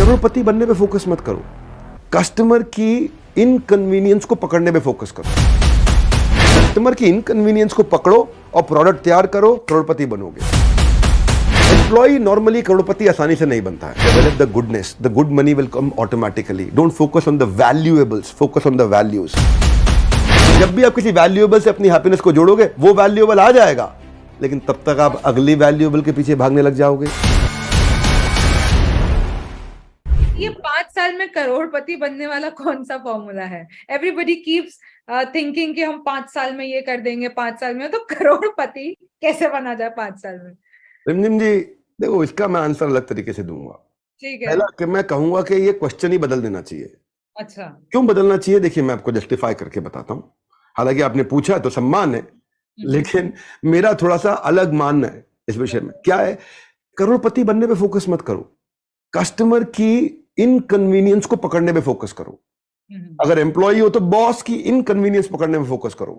करोड़पति बनने पे फोकस मत करो, कस्टमर की इनकन्वीनियंस को पकड़ने पे फोकस करो। कस्टमर की इनकन्वीनियंस को पकड़ो और प्रोडक्ट तैयार करो, करोड़पति बनोगे। एम्प्लॉय नॉर्मली करोड़पति आसानी से नहीं बनता है। Develop the goodness, the good money will come automatically. Don't focus on the valuables, focus on the values. जब भी आप किसी वैल्यूएबल से अपनी हैप्पीनेस को जोड़ोगे, वो वैल्यूएबल आ जाएगा, लेकिन तब तक आप अगली वैल्यूएबल के पीछे भागने लग जाओगे। ये 5 साल में करोड़पति बनने वाला कौन सा फॉर्मूला है? एवरीबडी कीप्स थिंकिंग कि हम 5 साल में ये कर देंगे, 5 साल में। तो करोड़पति कैसे बना जाए 5 साल में? रिमझिम जी, देखो इसका मैं आंसर अलग तरीके से दूंगा। ठीक है। पहला कि मैं कहूंगा कि ये क्वेश्चन ही बदल देना चाहिए। अच्छा, क्यों बदलना चाहिए? देखिए, मैं आपको जस्टिफाई करके बताता हूं। हालांकि आपने पूछा तो सम्मान है, लेकिन मेरा थोड़ा सा अलग मानना है इस विषय में। क्या है? करोड़पति बनने पे फोकस मत करो, कस्टमर की इनकन्वीनियंस को पकड़ने पे फोकस करो। अगर एम्प्लॉय हो तो बॉस की इनकन्वीनियंस पकड़ने में फोकस करो।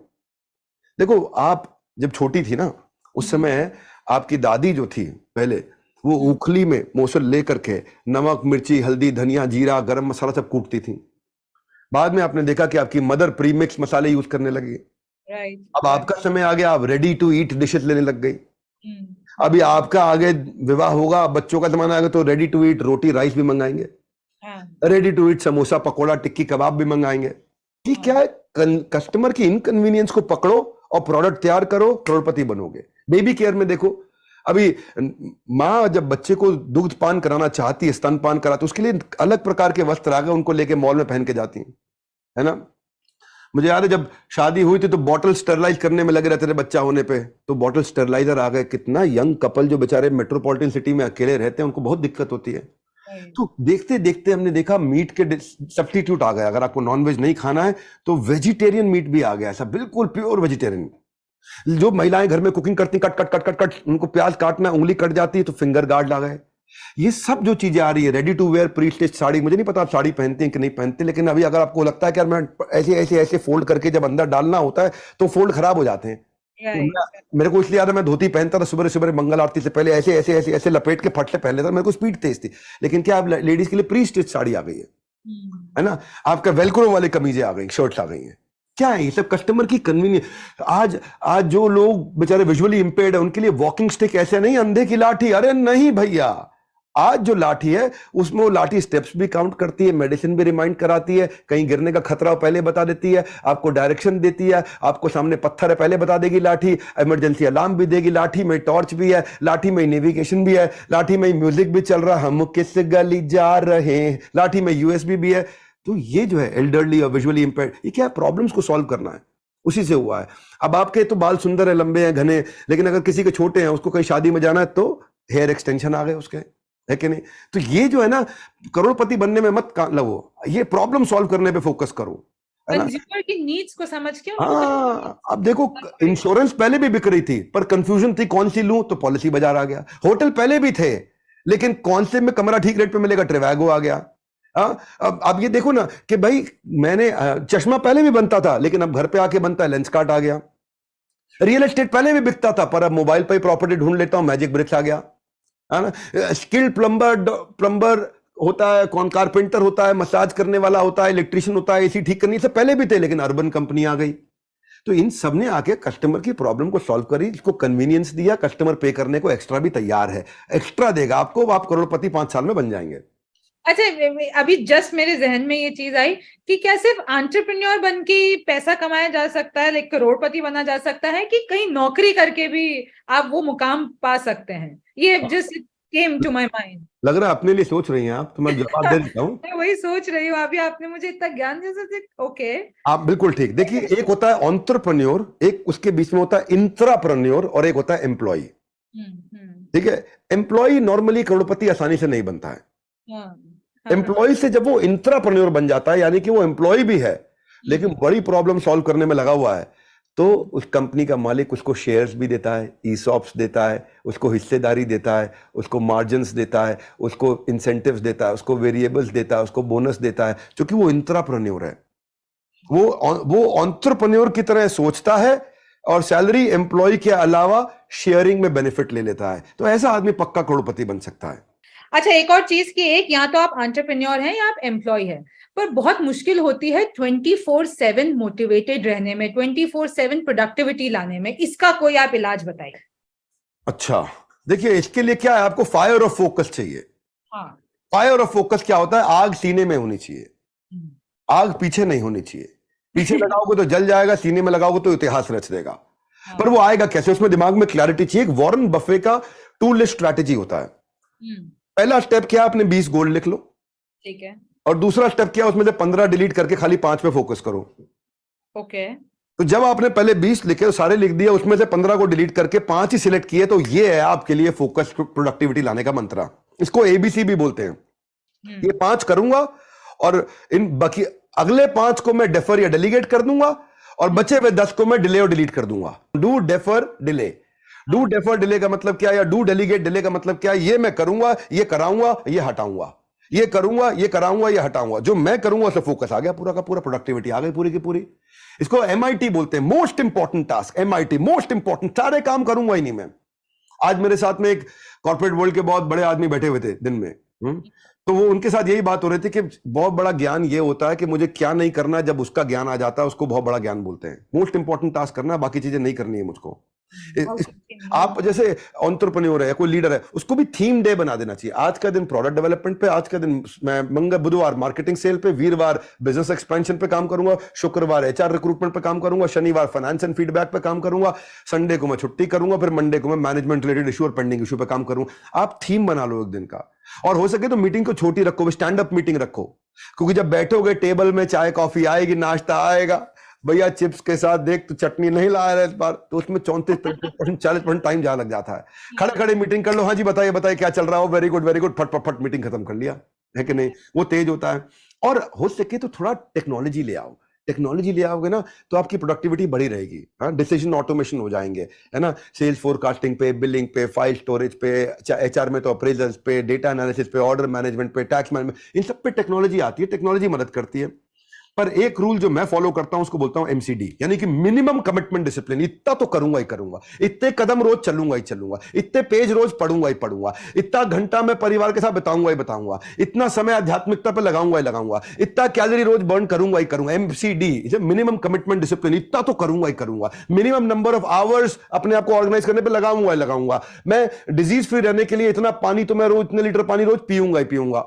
देखो, आप जब छोटी थी ना, उस समय आपकी दादी जो थी पहले, वो उखली में मोसल लेकर के नमक, मिर्ची, हल्दी, धनिया, जीरा, गरम मसाला सब कूटती थी। बाद में आपने देखा कि आपकी मदर प्रीमिक्स मसाले यूज करने लगी। राइट। अब आपका समय आ गया, आप रेडी टू ईट डिशेस लेने लग गई। अभी आपका आगे विवाह होगा, बच्चों का जमाना आएगा तो ready to eat roti rice भी मंगाएंगे, ready to eat samosa, pakora, tikki, kebab भी मंगाएंगे। कि क्या है? कस्टमर की इनकन्वीनियंस को पकड़ो और प्रोडक्ट तैयार करो, करोड़पति बनोगे। बेबी केयर में देखो, अभी माँ जब बच्चे को दूध पान कराना चाहती है, स्तनपान कराती, उसके लिए अलग प्रकार के वस्त्र आ गए, उनको लेके मॉल में पहन के जाती है ना। मुझे याद है जब शादी हुई थी तो बॉटल स्टरलाइज करने में लगे रहते थे बच्चा होने पे, तो बॉटल स्टरलाइजर आ गए। कितना यंग कपल जो बेचारे मेट्रोपॉलिटन सिटी में अकेले रहते हैं, उनको बहुत दिक्कत होती है। तो देखते देखते हमने देखा मीट के सब्स्टिट्यूट आ गया। अगर आपको नॉनवेज नहीं खाना है तो वेजिटेरियन मीट भी आ गया, ऐसा बिल्कुल प्योर वेजिटेरियन। जो महिलाएं घर में कुकिंग करती, cut cut cut cut cut, उनको प्याज काटना, उंगली कट जाती है तो फिंगर गार्ड आ गए। ये सब जो चीजें आ रही है, ready to wear pre stitch sari, मुझे नहीं पता आप साड़ी पहनते हैं कि नहीं पहनते, लेकिन अभी अगर आपको लगता है कि यार मैं ऐसे ऐसे ऐसे फोल्ड करके जब अंदर डालना होता है तो फोल्ड खराब हो जाते हैं। तो मेरे को इसलिए याद है, मैं धोती पहनता था सुबह सुबह मंगल आरती से पहले, ऐसे ऐसे ऐसे ऐसे लपेट के फट से पहन लेता, मेरे को स्पीड तेज थी। लेकिन क्या अब लेडीज के लिए प्री स्टिच साड़ी आ गई है ना, आपका वेलक्रो वाली कमीजें आ गई, शर्ट्स आ गई हैं। क्या है ये सब? कस्टमर की कन्वीनियंस। आज जो लोग बेचारे विजुअली इंपेयर्ड है, उनके लिए वॉकिंग स्टिक ऐसे नहीं अंधे की लाठी। अरे नहीं भैया, आज जो लाठी है उसमें वो लाठी स्टेप्स भी काउंट करती है, मेडिसिन भी रिमाइंड कराती है, कहीं गिरने का खतरा पहले बता देती है, आपको डायरेक्शन देती है, आपको सामने पत्थर है पहले बता देगी लाठी, इमरजेंसी अलार्म भी देगी, लाठी में टॉर्च भी है, लाठी में नेविगेशन भी है, लाठी में म्यूजिक भी चल रहा, हम किस गली जा रहे हैं, लाठी में यूएसबी भी है। तो ये जो है एल्डरली और विजुअली इंपेयर्ड, ये क्या प्रॉब्लम्स को सॉल्व करना है, उसी से हुआ है। अब आपके तो बाल सुंदर है, लंबे हैं, घने, लेकिन अगर किसी के छोटे हैं, उसको कहीं शादी में जाना है तो हेयर एक्सटेंशन आ गए उसके, है कि नहीं? तो ये जो है ना, करोड़पति बनने में मत लगो, ये प्रॉब्लम सॉल्व करने पे फोकस करो, है ना। कंज्यूमर की नीड्स को समझ के हाँ, अब देखो, इंश्योरेंस पहले भी बिक रही थी, पर कंफ्यूजन थी कौन सी लूं, तो पॉलिसी बाजार आ गया। होटल पहले भी थे, लेकिन कौन से में कमरा ठीक रेट पे मिलेगा, ट्रिवैगो आ गया। अब ये देखो ना कि भाई, मैंने चश्मा पहले भी बनता था, लेकिन अब घर पे आके बनता है, लेंसकार्ट आ गया। रियल एस्टेट पहले भी बिकता था, पर अब मोबाइल पे प्रॉपर्टी ढूंढ लेता हूं, मैजिक ब्रिक्स आ गया, है ना। स्किल्ड प्लम्बर होता है, कौन कारपेंटर होता है, मसाज करने वाला होता है, इलेक्ट्रिशियन होता है, एसी ठीक करनी, से पहले भी थे, लेकिन अर्बन कंपनी आ गई। तो इन सब ने आके कस्टमर की प्रॉब्लम को सॉल्व करी, इसको कन्वीनियंस दिया, कस्टमर पे करने को एक्स्ट्रा भी तैयार है, एक्स्ट्रा देगा आपको, आप करोड़पति 5 साल में बन जाएंगे। अच्छा, अभी जस्ट मेरे जहन में ये चीज आई कि क्या सिर्फ एंटरप्रेन्योर बन के पैसा कमाया जा सकता है, लाइक करोड़पति बना जा सकता है, कि कहीं नौकरी करके भी आप वो मुकाम पा सकते हैं? ये just came to my mind. लग रहा है अपने लिए सोच रही हैं आप, तो मैं जवाब दे देता हूं। मैं वही सोच रही हूँ, अभी आपने मुझे इतना ज्ञान जैसे। ओके, आप बिल्कुल ठीक। देखिए, एक होता है एंटरप्रेन्योर, एक उसके बीच में होता है इंट्राप्रेन्योर, और एक होता है एम्प्लॉय। ठीक है, एम्प्लॉय नॉर्मली करोड़पति आसानी से नहीं बनता है। एम्प्लॉय से जब वो इंट्राप्रेन्योर बन जाता है, यानी कि वो एम्प्लॉय भी है लेकिन बड़ी प्रॉब्लम सॉल्व करने में लगा हुआ है, तो उस कंपनी का मालिक उसको शेयर्स भी देता है, ईसॉप्स देता है, उसको हिस्सेदारी देता है, उसको मार्जिन्स देता है, उसको इंसेंटिव्स देता है, उसको वेरिएबल्स देता है, उसको बोनस देता है, क्योंकि वो इंट्राप्रेन्योर है। वो एंटरप्रेन्योर की तरह सोचता है और सैलरी एम्प्लॉय के अलावा शेयरिंग में बेनिफिट ले लेता है। तो ऐसा आदमी पक्का करोड़पति बन सकता है। अच्छा, एक और चीज की, एक यहाँ तो आप एंटरप्रेन्योर हैं या आप एम्प्लॉय हैं, पर बहुत मुश्किल होती है 24/7 मोटिवेटेड रहने में, 24/7 प्रोडक्टिविटी लाने में, इसका कोई आप इलाज बताइए। अच्छा, देखिए इसके लिए क्या है, आपको फायर ऑफ फोकस चाहिए। हाँ। फायर ऑफ फोकस क्या होता है? आग सीने में होनी चाहिए, आग पीछे नहीं होनी चाहिए। पीछे लगाओगे तो जल जाएगा, सीने में लगाओगे तो इतिहास रच देगा। पर वो आएगा कैसे? उसमें दिमाग में क्लैरिटी चाहिए। एक वॉरेन बफे का टू लिस्ट स्ट्रैटेजी होता है। पहला स्टेप क्या? आपने 20 गोल लिख लो, ठीक है। और दूसरा स्टेप क्या? उसमें से 15 डिलीट करके खाली 5 पे फोकस करो। ओके। तो जब आपने पहले 20 लिखे, तो सारे लिख दिए, उसमें से 15 को डिलीट करके 5 ही सिलेक्ट किए, तो ये है आपके लिए फोकस प्रोडक्टिविटी लाने का मंत्र। इसको एबीसी भी बोलते हैं। ये 5 करूंगा और इन बाकी अगले 5 को मैं डेफर या डेलीगेट कर दूंगा, और बचे हुए 10 को मैं डिले और डिलीट कर दूंगा। Do defer delay. Do defer delay का मतलब क्या, या डू डेलीगेट डिले का मतलब क्या? ये मैं करूंगा, ये कराऊंगा, ये हटाऊंगा, ये करूंगा, ये कराऊंगा, ये हटाऊंगा। जो मैं करूंगा उससे फोकस आ गया, पूरा का पूरा प्रोडक्टिविटी आ गई पूरी की पूरी। इसको एमआईटी बोलते हैं, most important task. MIT, most important. सारे काम करूंगा ही नहीं मैं। आज मेरे साथ में एक कॉर्पोरेट वर्ल्ड के बहुत बड़े आदमी बैठे हुए थे दिन में, तो वो उनके साथ यही बात हो रही थी कि बहुत बड़ा ज्ञान ये होता है कि मुझे क्या नहीं करना। जब उसका ज्ञान आ जाता है उसको बहुत बड़ा ज्ञान बोलते हैं। मोस्ट इंपॉर्टेंट टास्क करना, बाकी चीजें नहीं करनी है मुझको। आप जैसे एंटरप्रेन्योर है, कोई लीडर है, उसको भी थीम डे बना देना चाहिए। आज का दिन प्रोडक्ट डेवलपमेंट पे, आज का दिन मैं मंगल बुधवार मार्केटिंग सेल पे, वीरवार बिजनेस एक्सपेंशन पे काम करूंगा, शुक्रवार एचआर रिक्रूटमेंट पे काम करूंगा, शनिवार फाइनेंस एंड फीडबैक पे काम करूंगा, संडे को मैं छुट्टी करूंगा, फिर मंडे को मैं मैनेजमेंट रिलेटेड इशू और पेंडिंग इशू पे काम करूंगा। आप थीम बना लो एक दिन का, और हो सके तो मीटिंग को छोटी रखो, स्टैंड अप मीटिंग रखो। क्योंकि जब बैठोगे टेबल में, चाय कॉफी आएगी, नाश्ता आएगा, भैया चिप्स के साथ देख तो चटनी नहीं लाया है इस बार, तो उसमें 34% 40% टाइम जहां लग जाता है। खड़े खड़े मीटिंग कर लो, हाँ जी बताइए बताइए क्या चल रहा हो, वेरी गुड वेरी गुड, फट फट फट मीटिंग खत्म कर लिया, है कि नहीं? वो तेज होता है। और हो सके तो थोड़ा टेक्नोलॉजी ले आओ। टेक्नोलॉजी ले आओगे ना तो आपकी प्रोडक्टिविटी बढ़ी रहेगी। हाँ, डिसीजन ऑटोमेशन हो जाएंगे, है ना? सेल्स फोरकास्टिंग पे, बिलिंग पे, फाइल स्टोरेज पे, एचआर में तो अप्रेजल्स पे, डेटा एनालिसिस पे, ऑर्डर मैनेजमेंट पे, टैक्स मैनेजमेंट, इन सब पे टेक्नोलॉजी आती है, टेक्नोलॉजी मदद करती है। पर एक रूल जो मैं फॉलो करता हूं उसको बोलता हूं एमसीडी, यानी कि मिनिमम कमिटमेंट डिसिप्लिन। इतना तो करूंगा ही करूंगा, इतने कदम रोज चलूंगा ही चलूंगा, इतने पेज रोज पढ़ूंगा ही पढ़ूंगा, इतना घंटा मैं परिवार के साथ बिताऊंगा ही बताऊंगा, इतना समय आध्यात्मिकता पे लगाऊंगा ही लगाऊंगा, इतना कैलोरी रोज बर्न करूंगा ही करूंगा। एमसीडी, मिनिमम कमिटमेंट डिसिप्लिन, इतना तो करूंगा ही करूंगा। मिनिमम नंबर ऑफ आवर्स अपने आप को ऑर्गेनाइज करने पर लगाऊंगा ही लगाऊंगा। मैं डिजीज फ्री रहने के लिए इतना पानी तो मैं रोज, इतने लीटर पानी रोज पीऊंगा ही पीऊंगा।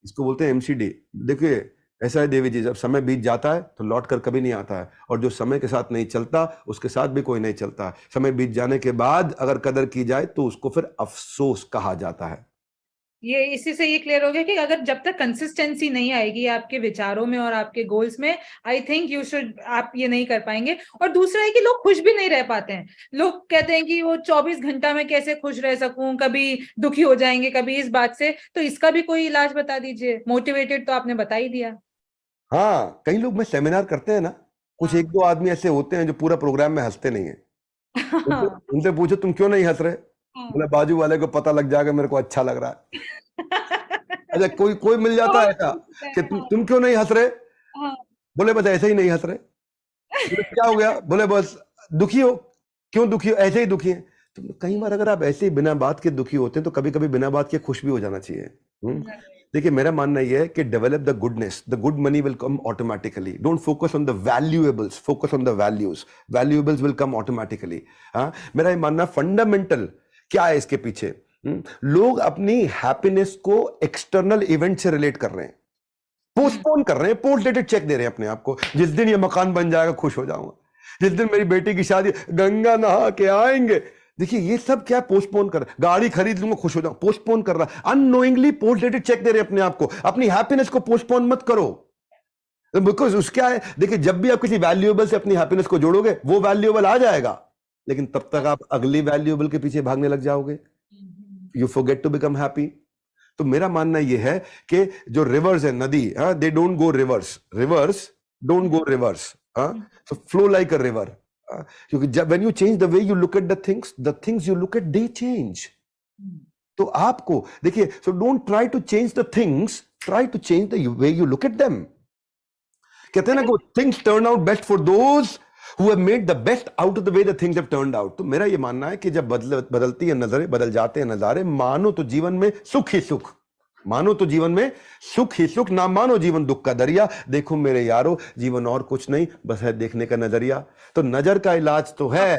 इसको बोलते हैं एमसीडी। देखिए ऐसा है देवी जी, जब समय बीत जाता है तो लौट कर कभी नहीं आता है, और जो समय के साथ नहीं चलता उसके साथ भी कोई नहीं चलता। समय बीत जाने के बाद अगर कदर की जाए तो उसको फिर अफसोस कहा जाता है। ये इसी से ये क्लियर हो गया कि अगर जब तक कंसिस्टेंसी नहीं आएगी आपके विचारों में और आपके गोल्स में, आई थिंक यू शुड, आप ये नहीं कर पाएंगे। और दूसरा है कि लोग खुश भी नहीं रह पाते हैं। लोग कहते हैं कि वो 24 घंटा में कैसे खुश रह सकूं, कभी दुखी हो जाएंगे कभी इस बात से। तो इसका भी कोई इलाज बता दीजिए। मोटिवेटेड तो आपने बता ही दिया। हाँ, कई लोग में सेमिनार करते हैं ना, कुछ एक दो आदमी ऐसे होते हैं जो पूरा प्रोग्राम में हंसते नहीं है। उनसे पूछो तुम क्यों नहीं हंस रहे, बोले बाजू वाले को पता लग जाएगा मेरे को अच्छा लग रहा है। अच्छा, कोई कोई मिल जाता है ऐसा कि तुम क्यों नहीं हंस रहे, बोले बस ऐसे ही नहीं हंस रहे। बोले क्या हो गया, बोले बस दुखी हो। क्यों दुखी हो, ऐसे ही दुखी है। तो कई बार अगर आप ऐसे ही बिना बात के दुखी होते हैं तो कभी कभी बिना बात के खुश भी हो जाना चाहिए। देखिए मेरा मानना यह है कि develop the goodness, the good money will come automatically. Don't focus on the valuables, focus on the values. Valuables will come automatically. हाँ, मेरा ये मानना फंडामेंटल क्या है इसके पीछे, लोग अपनी हैप्पीनेस को एक्सटर्नल इवेंट से रिलेट कर रहे हैं, पोस्टपोन कर रहे हैं, पोस्ट डेटेड चेक दे रहे हैं अपने आप को। जिस दिन ये मकान बन जाएगा खुश हो जाऊंगा, जिस दिन मेरी बेटी की शादी, गंगा नहा के आएंगे। देखिए ये सब क्या पोस्टपोन कर, गाड़ी खरीद लूंगा खुश हो जाऊं, पोस्टपोन कर रहा। अननोइंगली पोस्ट डेटेड चेक दे रहे हैं अपने आप को। अपनी हैप्पीनेस को पोस्टपोन मत करो, बिकॉज उसका है, देखिए जब भी आप किसी वैल्यूएबल से अपनी हैप्पीनेस को जोड़ोगे वो वैल्यूएबल आ जाएगा, लेकिन तब तक आप अगली वैल्यूएबल के पीछे भागने लग जाओगे। You forget to become happy. तो मेरा मानना यह है कि जो रिवर्स है, नदी, they don't go rivers, rivers don't go rivers, so flow like a river. क्योंकि जब when you change the way you look at the things you look at they change. तो आपको देखिए, so don't try to change the things, try to change the way you look at them. कहते हैं ना कि things turn out best for those who have made the best out of the way the things have turned out. तो मेरा ये मानना है कि जब बदलती है नजरें, बदल जाते हैं नजारे, मानो तो जीवन में सुख ही सुख, मानो तो जीवन में सुख ही सुख, ना मानो जीवन दुख का दरिया। देखो मेरे यारो, जीवन और कुछ नहीं, बस है देखने का नजरिया। तो नजर का इलाज तो है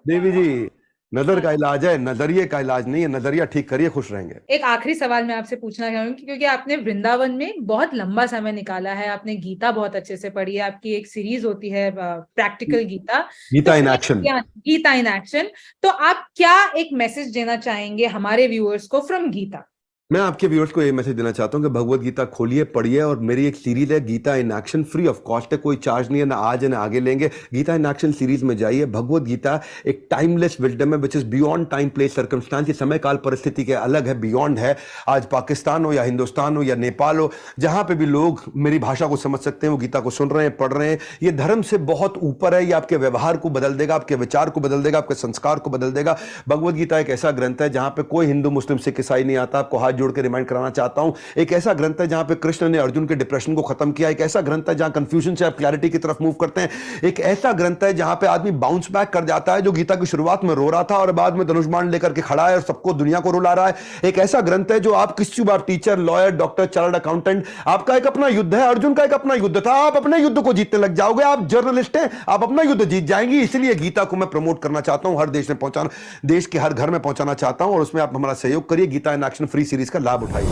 देवी जी, नजर का इलाज है, नजरिए का इलाज नहीं है। नजरिया ठीक करिए, खुश रहेंगे। एक आखिरी सवाल मैं आपसे पूछना चाहूंगी, क्योंकि आपने वृंदावन में बहुत लंबा समय निकाला है, आपने गीता बहुत अच्छे से पढ़ी है, आपकी एक सीरीज होती है practical Gita, Gita in action. Gita in action. तो आप क्या एक मैसेज देना चाहेंगे हमारे व्यूअर्स को फ्रॉम गीता? मैं आपके व्यूअर्स को ये मैसेज देना चाहता हूं कि भगवत गीता खोलिए, पढ़िए, और मेरी एक सीरीज है Gita in action, free of cost है, कोई चार्ज नहीं है, ना आज है ना आगे लेंगे। गीता इन एक्शन सीरीज में जाइए। भगवत गीता एक टाइमलेस विजडम है, which is beyond time place circumstance, ये समय काल परिस्थिति के अलग है, बियॉन्ड है। आज पाकिस्तान हो या हिंदुस्तान हो या नेपाल हो, जहां पे भी लोग मेरी भाषा को समझ सकते हैं, वो गीता को सुन रहे हैं, पढ़ रहे हैं। ये धर्म से बहुत ऊपर है, ये आपके व्यवहार को बदल देगा, आपके विचार को बदल देगा, आपके संस्कार को बदल देगा। भगवत गीता एक ऐसा ग्रंथ है जहां पे कोई हिंदू मुस्लिम सिख ईसाई नहीं आता। आपको हाथ जोड़ के रिमाइंड कराना चाहता हूं, एक ऐसा ग्रंथ है जहां पे कृष्ण ने अर्जुन के डिप्रेशन को खत्म किया, एक ऐसा ग्रंथ है जहां कंफ्यूजन से आप क्लैरिटी की तरफ मूव करते हैं, एक ऐसा ग्रंथ है जहां पे आदमी बाउंस बैक कर जाता है, जो गीता की शुरुआत में रो रहा था और बाद में धनुष बाण लेकर के खड़ा है और सबको दुनिया को रुला रहा है। एक ऐसा ग्रंथ है जो आप किसी भी, आप teacher, lawyer, doctor, chartered accountant, आपका एक अपना युद्ध है, अर्जुन का एक अपना युद्ध था, आप अपने युद्ध को जीतने लग जाओगे। आप जर्नलिस्ट हैं, आप अपना युद्ध जीत जाएंगी। इसलिए गीता को मैं प्रमोट करना चाहता हूं, हर देश में पहुंचाना, देश के हर घर में पहुंचाना चाहता हूं, और उसमें आप हमारा सहयोग करिए। Gita in action free series का लाभ उठाइए।